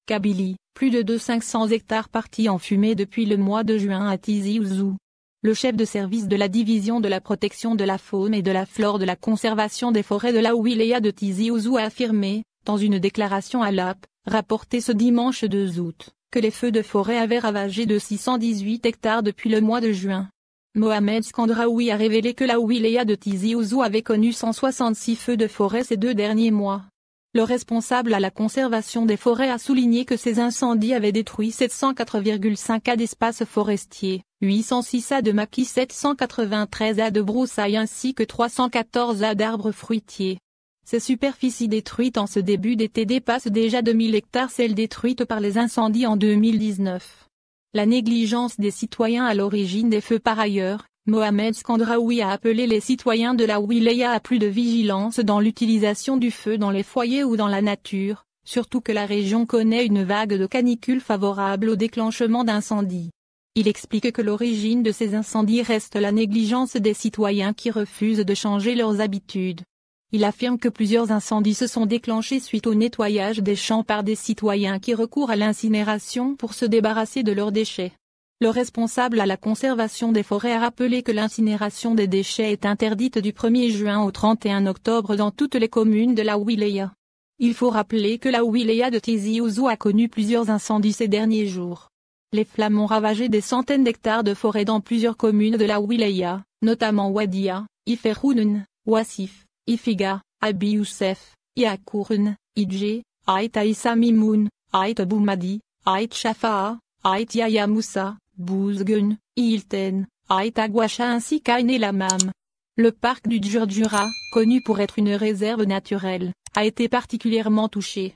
Kabylie, plus de 500 hectares partis en fumée depuis le mois de juin à Tizi Ouzou. Le chef de service de la division de la protection de la faune et de la flore de la conservation des forêts de la wilaya de Tizi Ouzou a affirmé, dans une déclaration à l'AP, rapportée ce dimanche 2 août, que les feux de forêt avaient ravagé de 618 hectares depuis le mois de juin. Mohamed Skandraoui a révélé que la wilaya de Tizi Ouzou avait connu 166 feux de forêt ces 2 derniers mois. Le responsable à la conservation des forêts a souligné que ces incendies avaient détruit 704,5 ha d'espaces forestiers, 806 ha de maquis, 793 ha de broussailles ainsi que 314 ha d'arbres fruitiers. Ces superficies détruites en ce début d'été dépassent déjà 2000 hectares celles détruites par les incendies en 2019. La négligence des citoyens à l'origine des feux. Par ailleurs, Mohamed Skandraoui a appelé les citoyens de la wilaya à plus de vigilance dans l'utilisation du feu dans les foyers ou dans la nature, surtout que la région connaît une vague de canicule favorable au déclenchement d'incendies. Il explique que l'origine de ces incendies reste la négligence des citoyens qui refusent de changer leurs habitudes. Il affirme que plusieurs incendies se sont déclenchés suite au nettoyage des champs par des citoyens qui recourent à l'incinération pour se débarrasser de leurs déchets. Le responsable à la conservation des forêts a rappelé que l'incinération des déchets est interdite du 1er juin au 31 octobre dans toutes les communes de la wilaya. Il faut rappeler que la wilaya de Tizi Ouzou a connu plusieurs incendies ces derniers jours. Les flammes ont ravagé des centaines d'hectares de forêt dans plusieurs communes de la wilaya, notamment Wadia, Iferounen, Wassif, Ifiga, Abi Youssef, Yakourn, Idje, Aït Aïssa Mimoun, Aït Boumadi, Aït Shafa'a, Aït Yaya Moussa, Bouzgun, Ilten, Aït Aguacha ainsi qu'Aïn Lamam. Le parc du Djurdjura, connu pour être une réserve naturelle, a été particulièrement touché.